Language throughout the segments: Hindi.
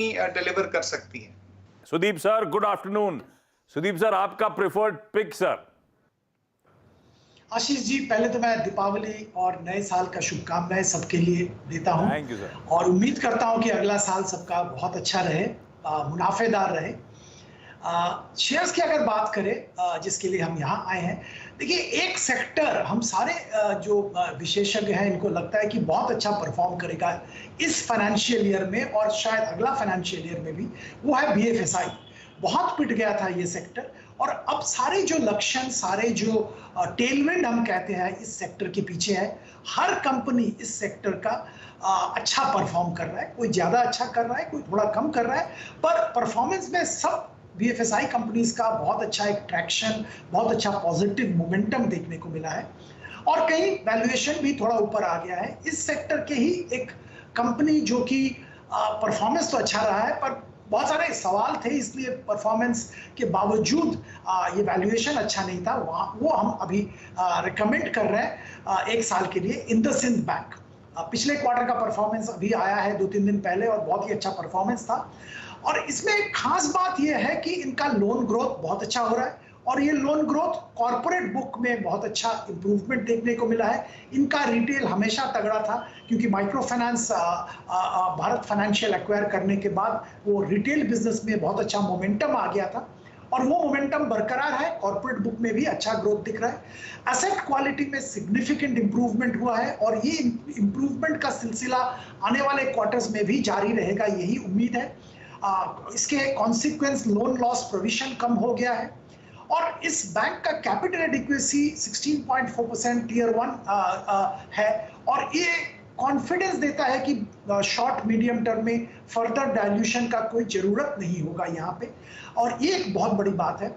डिलीवर कर सकती है। Sudeep sir, good afternoon. Sudeep sir, आपका preferred pick sir. Ashish ji, पहले तो मैं दीपावली और नए साल का शुभकामनाएं सबके लिए देता हूं। Thank you sir. और उम्मीद करता हूं कि अगला साल सबका बहुत अच्छा रहे, मुनाफेदार रहे। शेयर्स की अगर बात करें, जिसके लिए हम यहाँ आए हैं, देखिए एक सेक्टर हम सारे जो विशेषज्ञ हैं इनको लगता है कि बहुत अच्छा परफॉर्म करेगा इस फाइनेंशियल ईयर में और शायद अगला फाइनेंशियल ईयर में भी, वो है बीएफएसआई। बहुत पिट गया था ये सेक्टर और अब सारे जो लक्षण, सारे जो टेलविंड हम कहते हैं इस सेक्टर के पीछे है। हर कंपनी इस सेक्टर का अच्छा परफॉर्म कर रहा है, कोई ज्यादा अच्छा कर रहा है, कोई थोड़ा कम कर रहा है, पर परफॉर्मेंस में सब बीएफएसआई कंपनीज का बहुत अच्छा एक ट्रैक्शन, बहुत अच्छा पॉजिटिव मोमेंटम देखने को मिला है और कहीं वैल्यूएशन भी थोड़ा ऊपर आ गया है। इस सेक्टर के ही एक कंपनी जो कि परफॉर्मेंस तो अच्छा रहा है पर बहुत सारे सवाल थे, इसलिए परफॉर्मेंस के बावजूद ये वैल्यूएशन अच्छा नहीं था, वो हम अभी रिकमेंड कर रहे हैं 1 साल के लिए इंडसइंड बैंक। पिछले क्वार्टर का परफॉर्मेंस अभी आया है 2-3 दिन पहले और बहुत ही अच्छा परफॉर्मेंस था। और इसमें एक खास बात यह है कि इनका लोन ग्रोथ बहुत अच्छा हो रहा है और ये लोन ग्रोथ कॉर्पोरेट बुक में बहुत अच्छा इंप्रूवमेंट देखने को मिला है। इनका रिटेल हमेशा तगड़ा था क्योंकि micro finance Bharat financial acquire करने के बाद वो रिटेल बिजनेस में बहुत अच्छा मोमेंटम आ गया था और वो मोमेंटम बरकरार है। कॉर्पोरेट बुक में भी अच्छा ग्रोथ दिख रहा है। एसेट क्वालिटी में सिग्निफिकेंट इंप्रूवमेंट हुआ है और ये इंप्रूवमेंट का सिलसिला आने वाले क्वार्टर्स में भी जारी रहेगा, यही उम्मीद है। इसके कॉन्सिक्वेंस लोन लॉस प्रोविजन कम हो गया है और इस बैंक का कैपिटल एडिक्वेसी 16.4% टियर 1 है और ये कॉन्फिडेंस देता है कि शॉर्ट मीडियम टर्म में फर्दर डाइल्यूशन का कोई जरूरत नहीं होगा यहाँ पे और ये एक बहुत बड़ी बात है।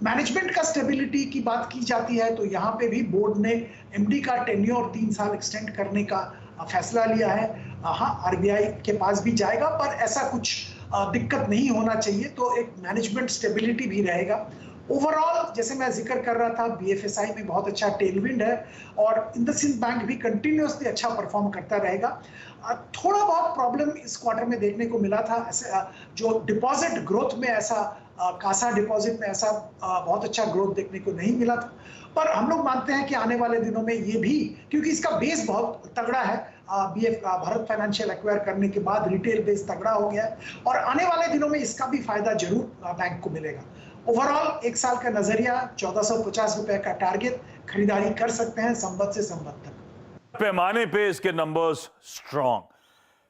मैनेजमेंट का स्टेबिलिटी की बात की जाती है तो यहाँ पे भी बोर्ड ने एमडी का टेन्योर 3 साल एक्सटेंड करने का फैसला लिया है। हाँ, आरबीआई के पास भी जाएगा पर ऐसा कुछ दिक्कत नहीं होना चाहिए, तो एक मैनेजमेंट स्टेबिलिटी भी रहेगा। ओवरऑल जैसे मैं जिक्र कर रहा था, बीएफएसआई में बहुत अच्छा टेलविंड है और इंडसइंड बैंक भी कंटिन्यूअसली अच्छा परफॉर्म करता रहेगा। थोड़ा बहुत प्रॉब्लम इस क्वार्टर में देखने को मिला था, ऐसे जो डिपॉजिट ग्रोथ में ऐसा कासा डिपॉजिट में ऐसा बहुत अच्छा ग्रोथ देखने को नहीं मिला था, पर हम लोग मानते हैं कि आने वाले दिनों में ये भी, क्योंकि इसका बेस बहुत तगड़ा है, भारत फाइनेंशियल एक्वायर करने के बाद रिटेल बेस तगड़ा हो गया है और आने वाले दिनों में इसका भी फायदा जरूर बैंक को मिलेगा। ओवरऑल 1 साल का नजरिया 1450 रुपए का टारगेट, खरीदारी कर सकते हैं संबत से संबत तक। पैमाने पे इसके नंबर्स स्ट्रॉन्ग,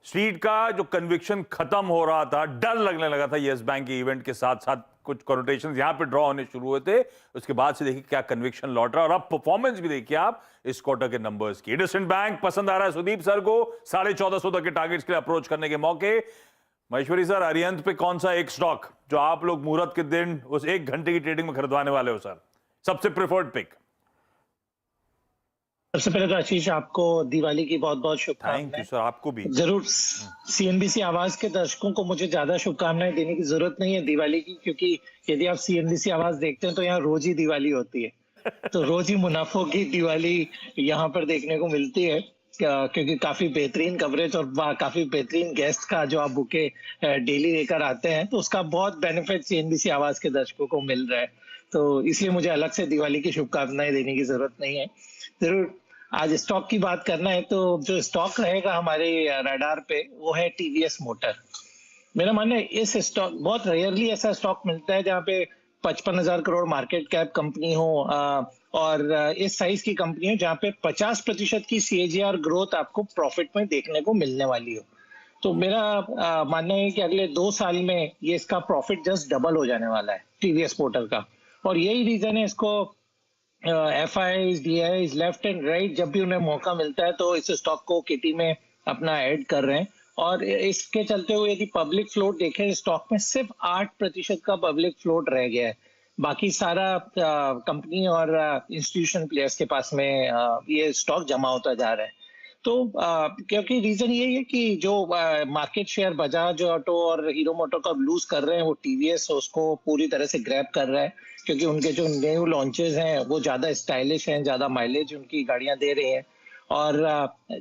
स्ट्रीट का जो कन्विक्शन खत्म हो रहा था, डर लगने लगा था यस बैंक के इवेंट के साथ साथ कुछ कोनोटेशंस यहां पे ड्रॉ होने शुरू हुए थे, उसके बाद से देखिए क्या कन्विक्शन लौट रहा है और अब परफॉर्मेंस भी देखिए आप इस क्वार्टर के नंबर्स की। इंडसइंड बैंक पसंद आ रहा है सुदीप सर को, 1450 तक के टारगेट्स के लिए अप्रोच करने के मौके। महेश्वरी सर, अरिहंत पे कौन सा एक स्टॉक जो आप लोग मुहूर्त के दिन उस 1 घंटे की ट्रेडिंग में खरीदवाने वाले हो सर, सबसे प्रेफर्ड पिक? सबसे पहले तो आशीष आपको दिवाली की बहुत बहुत शुभकामनाएं। थैंक यू सर, आपको भी। जरूर सीएनबीसी आवाज के दर्शकों को मुझे ज्यादा शुभकामनाएं देने की जरूरत नहीं है दिवाली की, क्योंकि यदि आप सीएनबीसी आवाज देखते हैं तो यहाँ रोज ही दिवाली होती है तो रोज ही मुनाफों की दिवाली यहाँ पर देखने को मिलती है, क्योंकि काफी बेहतरीन कवरेज और काफी बेहतरीन गेस्ट का जो आप बुके डेली लेकर आते हैं तो उसका बहुत बेनिफिट सीएनबीसी आवाज के दर्शकों को मिल रहा है, तो इसलिए मुझे अलग से दिवाली की शुभकामनाएं देने की जरूरत नहीं है। जरूर आज स्टॉक की बात करना है तो जो स्टॉक रहेगा हमारे रडार पे वो है टीवीएस मोटर। मेरा मानना है इस स्टॉक, बहुत रेयरली ऐसा स्टॉक मिलता है जहाँ पे 55,000 करोड़ मार्केट कैप कंपनी हो और इस साइज की कंपनी हो जहाँ पे 50% की सीएजीआर ग्रोथ आपको प्रॉफिट में देखने को मिलने वाली हो। तो मेरा मानना है कि अगले 2 साल में ये इसका प्रॉफिट जस्ट डबल हो जाने वाला है टीवीएस मोटर का, और यही रीजन है इसको FIIs, DIIs left and right जब भी उन्हें मौका मिलता है तो इस स्टॉक को किटी में अपना ऐड कर रहे हैं। और इसके चलते हुए यदि पब्लिक फ्लोट देखें स्टॉक में सिर्फ 8% का पब्लिक फ्लोट रह गया है, बाकी सारा कंपनी और इंस्टीट्यूशन प्लेयर्स के पास में ये स्टॉक जमा होता जा रहा है। तो क्योंकि रीजन ये है कि जो मार्केट शेयर बजाज ऑटो और हीरो मोटर का लूज कर रहे हैं वो टीवीएस उसको पूरी तरह से ग्रैब कर रहा है, क्योंकि उनके जो न्यू लॉन्चेस हैं वो ज्यादा स्टाइलिश हैं, ज्यादा माइलेज उनकी गाड़ियां दे रही हैं और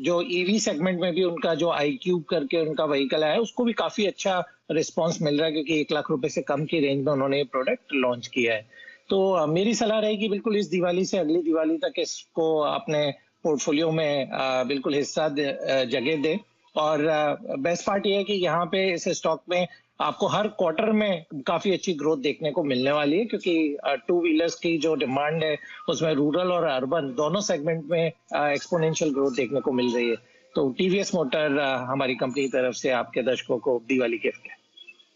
जो ईवी सेगमेंट में भी उनका जो iQube करके उनका व्हीकल है उसको भी काफी अच्छा रिस्पांस मिल रहा है, क्योंकि 1 लाख रुपए से कम की रेंज में उन्होंने ये प्रोडक्ट लॉन्च किया है। तो मेरी सलाह रहेगी बिल्कुल इस दिवाली से अगली दिवाली तक इसको अपने पोर्टफोलियो में बिल्कुल हिस्सा जगह दे। और बेस्ट पार्ट ये है कि यहाँ पे इस स्टॉक में आपको हर क्वार्टर में काफी अच्छी ग्रोथ देखने को मिलने वाली है, क्योंकि टू व्हीलर्स की जो डिमांड है उसमें रूरल और अर्बन दोनों सेगमेंट में एक्सपोनेंशियल ग्रोथ देखने को मिल रही है। तो टीवीएस मोटर हमारी कंपनी की तरफ से आपके दर्शकों को दिवाली गिफ्ट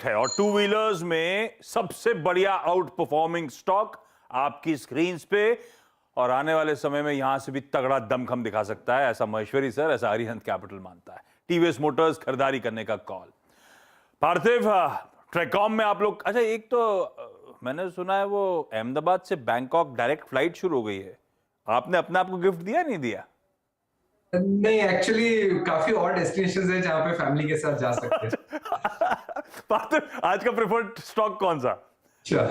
है। और टू व्हीलर्स में सबसे बढ़िया आउट परफॉर्मिंग स्टॉक आपकी स्क्रीन पे, और आने वाले समय में यहां से भी तगड़ा दमखम दिखा सकता है, ऐसा महेश्वरी सर, ऐसा अरिहंत कैपिटल मानता है। टीवीएस मोटर्स खरीदारी करने का कॉल। पार्थिव, ट्रेकॉम में आप लोग, अच्छा एक तो मैंने सुना है वो अहमदाबाद से बैंकॉक डायरेक्ट फ्लाइट शुरू हो गई है, आपने अपने आप को गिफ्ट दिया नहीं दिया? नहीं, एक्चुअली काफी और डेस्टिनेशंस है जहां पे फैमिली के साथ जा सकते हैं। पार्थिव, आज का प्रेफर्ड स्टॉक कौन सा? अच्छा,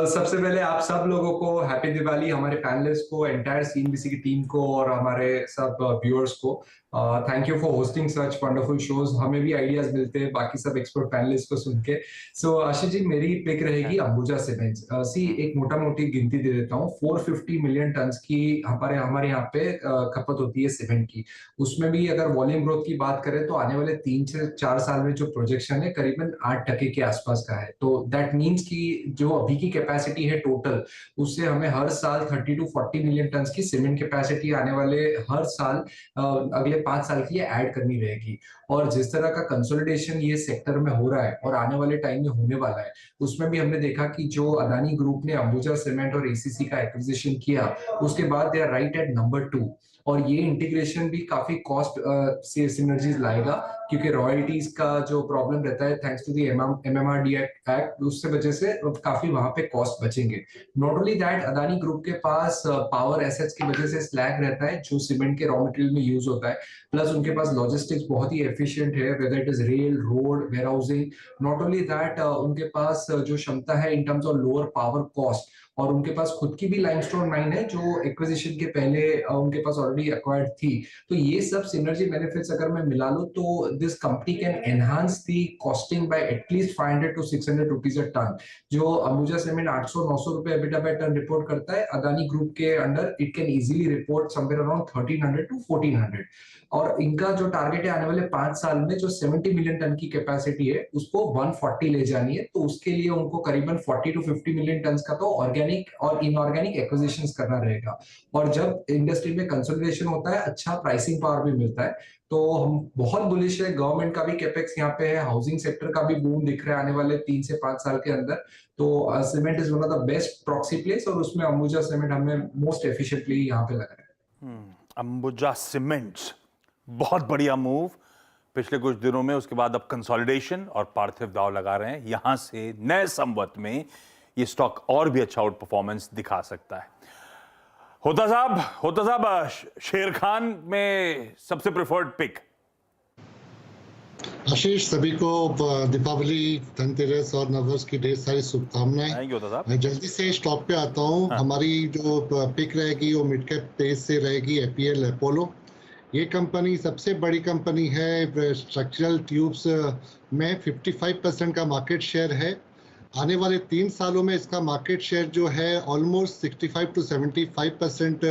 सबसे पहले आप सब लोगों को हैप्पी दिवाली, हमारे पैनलिस्ट को, एंटायर सीएनबीसी की टीम को और हमारे सब व्यूअर्स को thank you for hosting such wonderful shows. हमें भी आइडियाज मिलते हैं बाकी सब एक्सपर्ट पैनलिस्ट को सुन के। सो आशीष जी, मेरी पिक रहेगी अंबुजा सीमेंट्स। सी एक मोटा मोटी गिनती दे देता हूँ, 450 मिलियन टन की हमारे यहाँ पे खपत होती है सीमेंट की। उसमें भी अगर वॉल्यूम ग्रोथ की बात करें तो आने वाले 3 से 4 साल में जो प्रोजेक्शन है करीबन 8% के आसपास का है। तो दैट मीन्स की जो अभी की कैपेसिटी है टोटल, उससे हमें हर साल 30 to 40 मिलियन टन की सीमेंट कैपेसिटी आने वाले हर साल अगले 5 साल के लिए ऐड करनी रहेगी। और जिस तरह का कंसोलिडेशन ये सेक्टर में हो रहा है और आने वाले टाइम में होने वाला है, उसमें भी हमने देखा कि जो अदानी ग्रुप ने अंबुजा सीमेंट और एसीसी का एक्विजिशन किया, उसके बाद they are right at number 2। और ये इंटीग्रेशन भी काफी कॉस्ट से सिनर्जीज लाएगा, क्योंकि रॉयल्टीज का जो प्रॉब्लम रहता है thanks to the MMRD act, उससे वजह से काफी वहां पे कॉस्ट बचेंगे। Not only that, Adani group के पास पावर एसेट्स की वजह से स्लैग रहता है जो सीमेंट के रॉ मटेरियल में यूज होता है, प्लस उनके पास लॉजिस्टिक्स बहुत ही एफिशिएंट है, whether it is rail, road, warehousing. Not only that, उनके पास जो क्षमता है in terms of lower power cost, और उनके पास खुद की भी लाइमस्टोन माइन है जो एक्विजिशन के पहले उनके पास ऑलरेडी एक्वायर्ड थी। तो ये सब सिनर्जी बेनिफिट्स अगर मैं मिला लूं तो this company can enhance the costing by at least 500 to 600 rupees a ton. जो अंबुजा सीमेंट 800-900 रुपए एबिटा बाय टन रिपोर्ट करता है, अदानी ग्रुप के under it can easily report somewhere around 1300 to 1400। और इनका जो टारगेट है आने वाले 5 साल में, जो 70 मिलियन टन की कैपेसिटी है उसको 140 ले जानी है। तो उसके लिए उनको करीबन 40 to 50 मिलियन टन का तो ऑर्गेनिक और इनऑर्गेनिक एक्विजिशंस करना रहेगा। और जब इंडस्ट्री में कंसोलिडेशन होता है, अच्छा प्राइसिंग पावर भी मिलता है। तो हम बहुत बुलिश है, गवर्नमेंट का भी कैपेक्स यहाँ पे है, हाउसिंग सेक्टर का भी बूम दिख रहा है आने वाले 3 से 5 साल के अंदर। तो cement is one of the best proxy place, और उसमें अंबुजा सीमेंट हमें मोस्ट एफिशिएंटली यहाँ पे लग रहा है। अंबुजा सीमेंट्स बहुत बढ़िया मूव पिछले कुछ दिनों में, उसके बाद अब कंसोलिडेशन, और पार्थिव दाव लगा रहे हैं यहां से नए संवत में ये स्टॉक और भी अच्छा आउट परफॉर्मेंस दिखा सकता है। होता साहब, शेर खान में सबसे प्रेफर्ड पिक। आशीष, सभी को दीपावली, धनतेरस और नववर्ष की ढेर सारी शुभकामनाएं। थैंक यू होता साहब। मैं जल्दी से स्टॉक पे आता हूँ। हमारी जो पिक रहेगी वो मिड कैप पेस से रहेगी एपीएल अपोलो। ये कंपनी सबसे बड़ी कंपनी है, स्ट्रक्चरल ट्यूब्स में 55% का मार्केट शेयर है। आने वाले 3 सालों में इसका मार्केट शेयर जो है ऑलमोस्ट 65 to 75%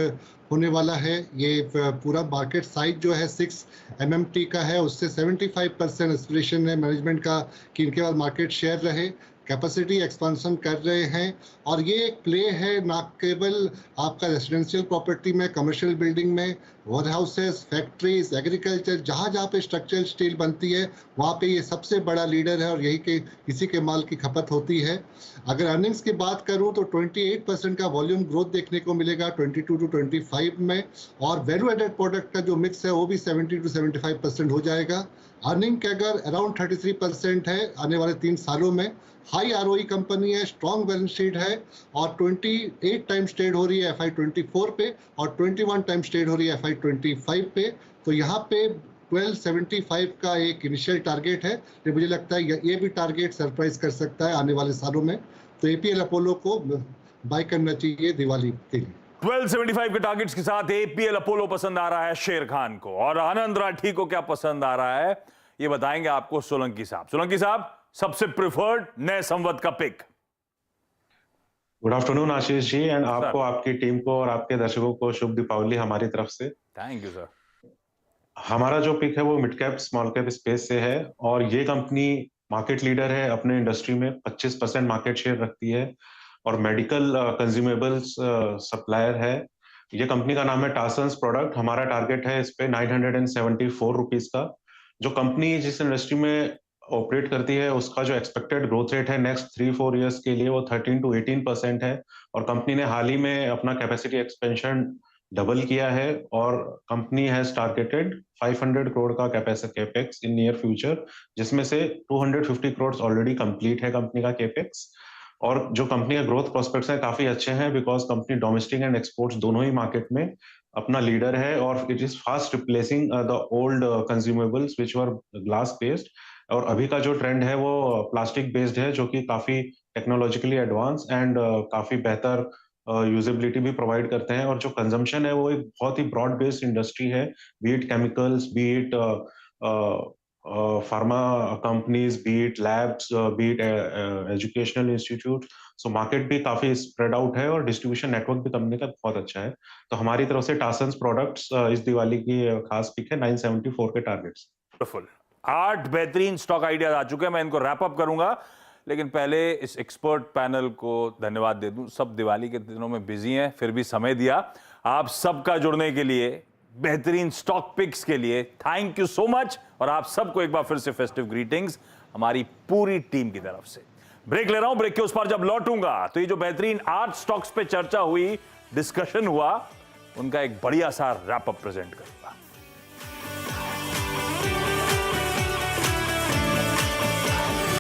होने वाला है। ये पूरा मार्केट साइज जो है 6 MMT का है, उससे 75% एस्पिरेशन है मैनेजमेंट का कि इनके पास मार्केट शेयर रहे। कैपेसिटी एक्सपेंशन कर रहे हैं, और ये एक प्ले है ना केवल आपका रेजिडेंशियल प्रॉपर्टी में, कमर्शियल बिल्डिंग में, वेयर हाउसेस, फैक्ट्रीज, एग्रीकल्चर, जहाँ जहाँ पे स्ट्रक्चरल स्टील बनती है वहाँ पे ये सबसे बड़ा लीडर है, और यही के इसी के माल की खपत होती है। अगर अर्निंग्स की बात करूँ तो 28% का वॉल्यूम ग्रोथ देखने को मिलेगा 22 to 25 में, और वैल्यू एडेड प्रोडक्ट का जो मिक्स है वो भी 70 to 75% हो जाएगा। अर्निंग कैगर अराउंड 33% है आने वाले 3 सालों में। हाई आरओई कंपनी है, स्ट्रॉन्ग बैलेंस शीट है, और 28 टाइम्स ट्रेड हो रही है FY24 पे, और 21 टाइम्स ट्रेड हो रही है FY25 पे। तो यहाँ पे 1275 का एक इनिशियल टारगेट है, तो मुझे लगता है ये भी टारगेट सरप्राइज कर सकता है आने वाले सालों में। तो एपीएल अपोलो को बाय करना चाहिए दिवाली के लिए। 1275 के टारगेट्स के साथ एपीएल अपोलो पसंद आ रहा है शेर खान को, और आनंद राठी को क्या पसंद आ रहा है ये बताएंगे आपको सोलंकी साहब। सोलंकी साहब, सबसे प्रिफर्ड नए संवत का pick. Good afternoon Ashish ji, and आपको, आपकी टीम को और आपके दर्शकों को शुभ दीपावली हमारी तरफ से। Thank you sir. हमारा जो पिक है वो mid cap small cap space से है, और ये कंपनी मार्केट लीडर है अपने इंडस्ट्री में, 25% मार्केट शेयर रखती है और मेडिकल कंज्यूमेबल्स सप्लायर है। ये कंपनी का नाम है टासन्स प्रोडक्ट। हमारा टारगेट है इस पे 974 रुपीज का। जो कंपनी जिस इंडस्ट्री में ऑपरेट करती है उसका जो एक्सपेक्टेड ग्रोथ रेट है नेक्स्ट 3-4 इयर्स के लिए वो 13 to 18% है, और कंपनी ने हाल ही में अपना कैपेसिटी एक्सपेंशन डबल किया है, और कंपनी हैज टारगेटेड 500 करोड़ का कैपेक्स इन नियर फ्यूचर, जिसमें से 250 करोड़ ऑलरेडी कंप्लीट है कंपनी का कैपेक्स। और जो कंपनी का ग्रोथ प्रोस्पेक्ट्स हैं काफी अच्छे हैं, because company domestic and exports दोनों ही मार्केट में अपना लीडर है, और it is fast replacing the old consumables which were glass based. और अभी का जो ट्रेंड है वो प्लास्टिक बेस्ड है, जो कि काफी टेक्नोलॉजिकली एडवांस एंड काफी बेहतर यूजेबिलिटी भी प्रोवाइड करते हैं। और जो कंजम्पशन है वो एक बहुत ही ब्रॉड बेस्ड इंडस्ट्री है, B it chemicals, B it pharma companies, B it labs, B it educational institute. So market भी काफी स्प्रेड आउट है और डिस्ट्रीब्यूशन नेटवर्क भी कंपनी का बहुत अच्छा है। तो हमारी तरफ से टासन्स प्रोडक्ट्स इस दिवाली की खास पिक है 974 के टारगेट्स। 8 बेहतरीन स्टॉक आइडियाज आ चुके हैं, मैं इनको रैप अप करूंगा, लेकिन पहले इस एक्सपर्ट पैनल को धन्यवाद दे दूं। सब दिवाली के दिनों में बिजी हैं, फिर भी समय दिया आप सबका जुड़ने के लिए, बेहतरीन स्टॉक पिक्स के लिए थैंक यू सो मच। और आप सबको एक बार फिर से फेस्टिव ग्रीटिंग्स हमारी पूरी टीम की तरफ से। ब्रेक ले रहा हूं, ब्रेक के उस पार जब लौटूंगा तो ये जो बेहतरीन 8 स्टॉक्स पे चर्चा हुई, डिस्कशन हुआ, उनका एक बढ़िया सा रैप अप प्रेजेंट करूं।